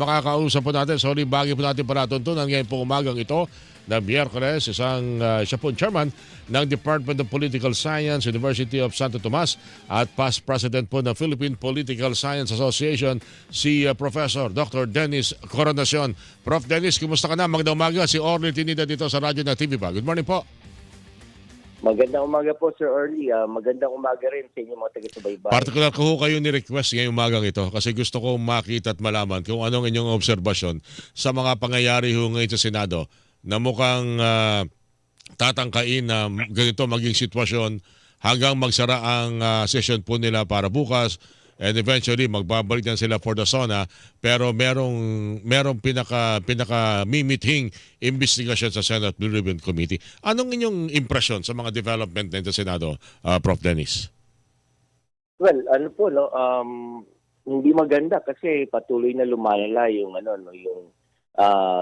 Makakausap po natin, sorry, bagay po natin panatuntunan ngayon po umagang ito na Miyerkules, siya po chairman ng Department of Political Science, University of Santo Tomas at past president po ng Philippine Political Science Association, si Professor Dr. Dennis Coronacion. Prof. Dennis, kumusta ka na? Magandang umaga, si Orly Tinida dito sa Radyo na TV ba. Good morning po. Magandang umaga po, Sir Early. Magandang umaga rin sa inyong mga taga-subaybay. Particular ko ho kayo ni-request ngayong umagang ito kasi gusto ko makita at malaman kung anong inyong obserbasyon sa mga pangyayari ho ngayon sa Senado na mukhang tatangkain na ganito maging sitwasyon hanggang magsara ang session po nila para bukas and eventually magbabalik na sila for the SONA, pero merong pinaka mimithing investigasyon sa Senate Blue Ribbon Committee. Anong inyong impresyon sa mga development na ito sa Senado, Prof. Dennis? Well, ano po, no, hindi maganda kasi patuloy na lumalala yung, yung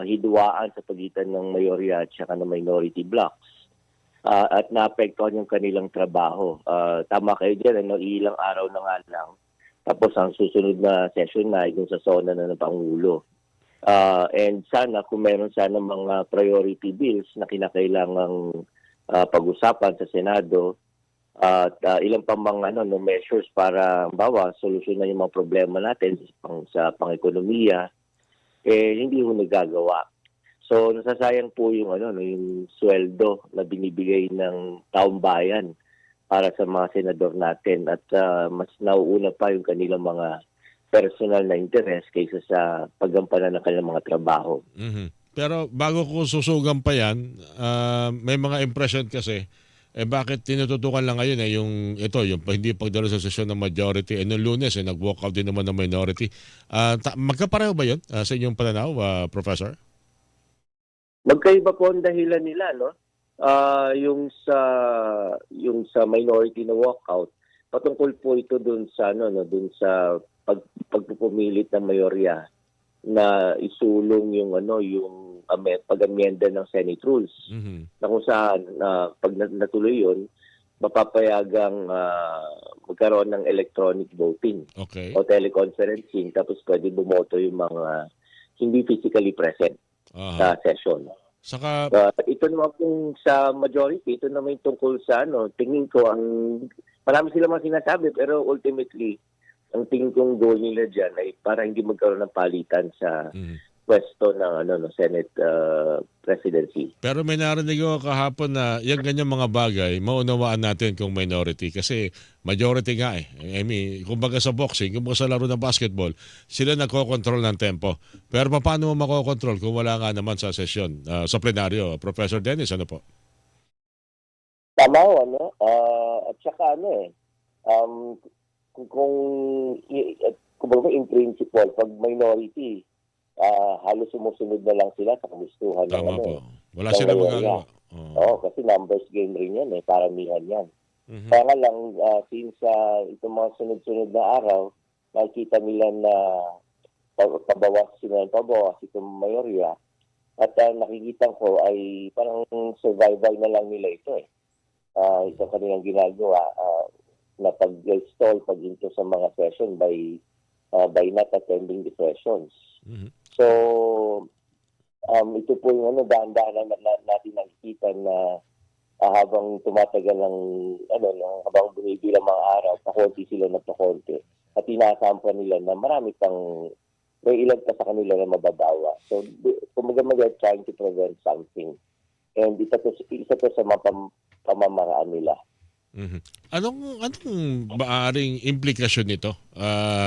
hidwaan sa pagitan ng mayorya at saka ng minority blocks. At naapektuhan yung kanilang trabaho. Tama kayo dyan, ilang araw na nga lang. Tapos ang susunod na session na yung sa SONA na ng Pangulo. And sana kung meron sana mga priority bills na kinakailangang pag-usapan sa Senado at ilang pang mga measures para solusyonan yung mga problema natin sa pang-ekonomiya, hindi ho nagagawa. So nasasayang po yung yung sweldo na binibigay ng taong bayan para sa mga senador natin at mas nauuna pa yung kanilang mga personal na interes kaysa sa paggampanan ng kanilang mga trabaho. Mm-hmm. Pero bago ko susugan pa yan, may mga impression kasi, bakit tinututukan lang ngayon yung hindi pagdalo sa sesyon ng majority. Noong Lunes, nag-walk out din naman ng minority. Magkapareho ba yun sa inyong pananaw, Professor? Magkaiba po ang dahilan nila, no? Yung sa minority na walkout, patungkol po ito dun sa pagpupumilit ng mayorya na isulong yung pag-amyenda ng Senate rules. Mm-hmm. Na kung saan pag natuloy yun, mapapayagang magkaroon ng electronic voting o teleconferencing, tapos pwede bumoto yung mga hindi physically present sa session. Saka ito naman kung sa majority, ito naman yung tungkol sa tingin ko marami sila mga sinasabi, pero ultimately ang tingin kong goal nila dyan ay para hindi magkaroon ng palitan sa pwesto ng Senate presidency. Pero may narinig ko kahapon na yung ganyan mga bagay, maunawaan natin kung minority. Kasi majority nga I mean, kumbaga sa boxing, kumbaga sa laro ng basketball, sila nagko-control ng tempo. Pero paano mo makokontrol kung wala nga naman sa sesyon, sa plenaryo? Professor Dennis, ano po? Tama ho, at saka kung in principle, pag minority, halos sumusunod na lang sila sa kagustuhan. Tama po. Wala silang magagawa. Oo, kasi numbers game rin yan, paramihan yan. Kaya nga lang, since itong mga sunod-sunod na araw, nakikita nila na pabawas itong mayorya. At nakikita ko ay parang survival na lang nila ito Itong kanilang ginagawa na pag-stall into sa mga session by not attending the sessions. Mm-hmm. So, ito po yung dahan-dahan natin nakikita na habang tumatagal habang bumibilang mga araw, pakonti sila na pakonti. At inasampan nila na may ilan pa sa kanila na mababawa. So, kumaga they're trying to prevent something. And isa to sa mga pamamaraan nila. Mm-hmm. Anong maaring implikasyon nito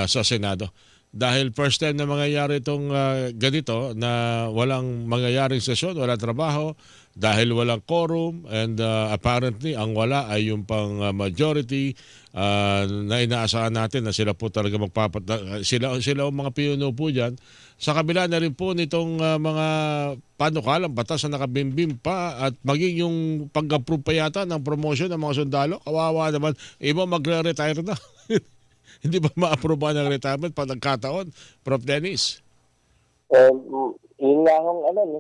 sa Senado? Dahil first time na mangyayari itong ganito na walang mangyayaring sesyon, walang trabaho, dahil walang quorum and apparently ang wala ay yung pang majority na inaasahan natin na sila po talaga sila ang mga pinuno po dyan. Sa kabila na rin po nitong mga panukalang batas na nakabimbim pa at maging yung pag-approve pa yata ng promotion ng mga sundalo, kawawa naman, iba magre-retire na. Hindi ba ma-approve ng retirement pag nagkataon, Prof. Dennis? Yun nga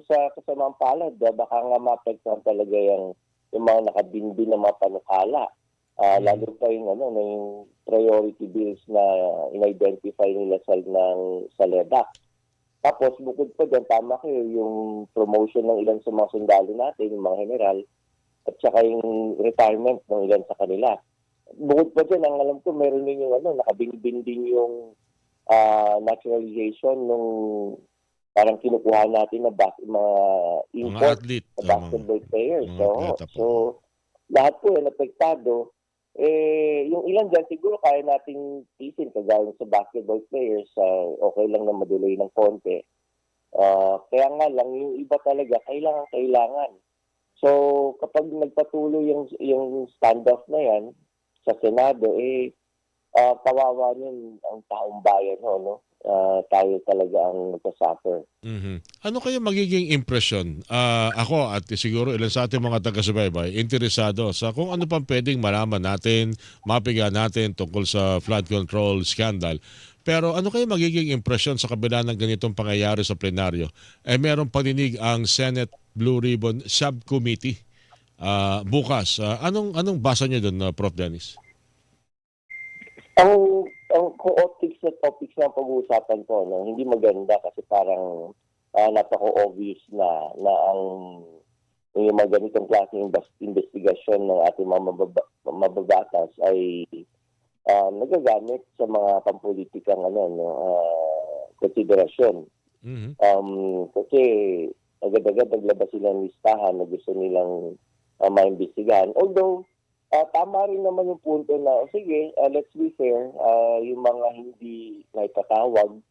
sa kasamang palad, baka nga maapektuhan talaga yung mga nakabinbin na mga panukala. Lalo pa yung priority bills na in-identify nila sa LEDAC. Tapos bukod pa dyan, tama kayo, yung promotion ng ilan sa mga sundalo natin, yung mga general, at saka yung retirement ng ilan sa kanila. Bukod pa dyan, ang alam ko, meron din yung nakabinbin din yung naturalization nung parang kinukuha natin na mga Mga import athlete, na basketball players. mga So, atleta po. so lahat po yan apektado. Yung ilan dyan siguro kaya nating tisin kagaya sa basketball players, okay lang na maduloy ng konti. Kaya nga lang, yung iba talaga, kailangan. So, kapag nagpatuloy yung standoff na yan sa Senado, kawawa nun ang taong bayan, no? Tayo talaga ang magkasuffer. Mhm. Ano kaya magiging impresyon? Ako at siguro ilan sa ating mga taga-subaybay, interesado sa kung ano pang pwedeng malaman natin, mapiga natin tungkol sa flood control scandal. Pero ano kaya magiging impresyon sa kabila ng ganitong pangyayari sa plenaryo? Meron paninig ang Senate Blue Ribbon Subcommittee bukas. Anong basa niyo doon, Prof. Dennis? Ang kung optics na topics na pag-uusapan ko, no, hindi maganda kasi parang napaka-obvious na ang yung mga ganitong klaseng investigasyon ng ating mga mababatas ay nagagamit sa mga pampolitikang konsiderasyon. Mhm. Kasi agad-agad naglabas sila ng listahan na gusto nilang maimbestigahan. Although, tama rin naman yung punto na, sige, let's be fair, yung mga hindi naipatawag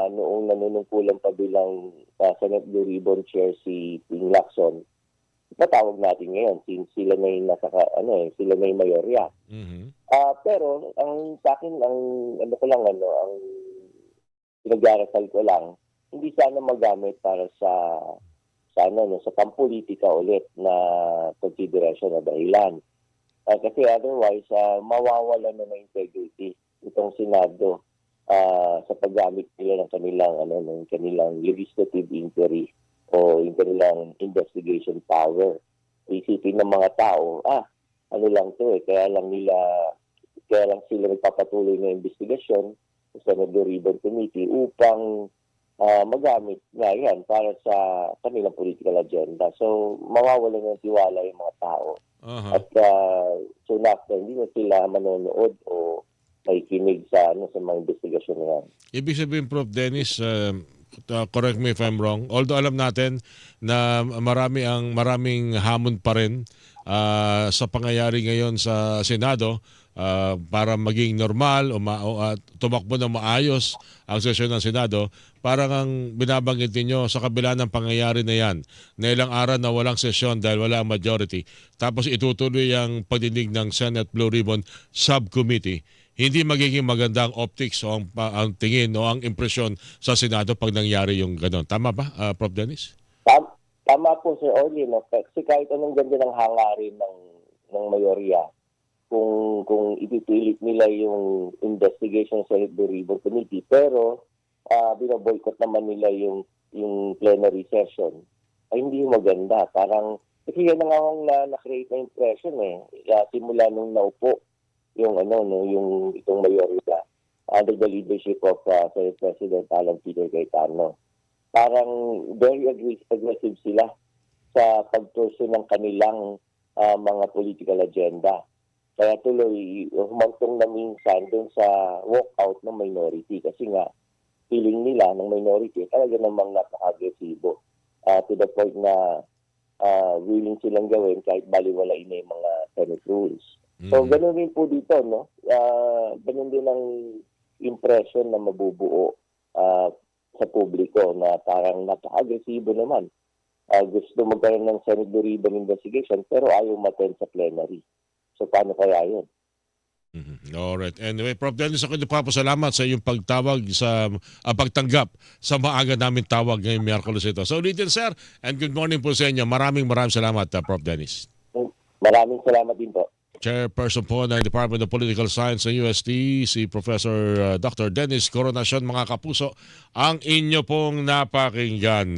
noong nanunungkulan pa bilang Senate Blue Ribbon Chair si Ping Lacson, patawag natin ngayon since sila na yung sila na yung mayorya. Mhm. Pero ang sa akin ang pinag-arasal ko lang, hindi sana magamit para sa pampolitika ulit na konsiderasyon na dahilan. Kasi otherwise, mawawala na ng integrity itong Senado sa paggamit nila ng kanilang legislative inquiry o yung kanilang investigation power. Isipin ng mga tao, ano lang to kaya lang sila nagpapatuloy ng investigasyon sa Senate Ribbon Committee upang magamit nga yan para sa kanilang political agenda. So, mawawala ng tiwala yung mga tao. Aha. At soon after, hindi na sila manonood o makikinig sa mga investigasyon na yan. Ibig sabihin, Prof. Dennis, correct me if I'm wrong, although alam natin na maraming hamon pa rin sa pangyayari ngayon sa Senado para maging normal o tumakbo ng maayos ang sesyon ng Senado, parang ang binabanggit ninyo sa kabila ng pangyayari na yan, na ilang araw na walang sesyon dahil wala ang majority, tapos itutuloy ang pagdinig ng Senate Blue Ribbon Subcommittee, hindi magiging maganda ang optics o ang tingin o ang impresyon sa Senado pag nangyari yung gano'n. Tama ba, Prof. Dennis? Tama po, Sir Orly. No? Kasi kahit anong ganda ng hangarin ng mayorya, kung ipipilit nila yung investigation sa Blue Ribbon Committee, pero binoboycott naman nila yung plenary session, ay hindi maganda. Parang, kasi yan na na-create na impression simula nung naupo yung itong mayorya under the leadership of Senate President Alan Peter Cayetano. Parang very aggressive sila sa pag-pursue ng kanilang mga political agenda. Kaya tuloy, humantong na minsan doon sa walkout ng minority kasi nga feeling nila ng minority talaga namang napaka-agresibo to the point na willing silang gawin kahit baliwalain na yung mga Senate rules. So, ganun rin po dito, no? Ganun din ang impression na mabubuo sa publiko na parang napaka-agresibo naman. Gusto magkaroon ng Senate Blue Ribbon investigation pero ayaw ma-attend sa plenary. So, paano kaya yun? Alright. Anyway, Prof. Dennis, ako nagpapasalamat sa iyong pagtawag pagtanggap sa maaga namin tawag ngayong Miyerkules ito. So, ulitin, sir, and good morning po sa inyo. Maraming salamat, Prof. Dennis. Maraming salamat din po. Chairperson po ng Department of Political Science sa UST, si Professor Dr. Dennis Coronacion, mga kapuso, ang inyo pong napakinggan.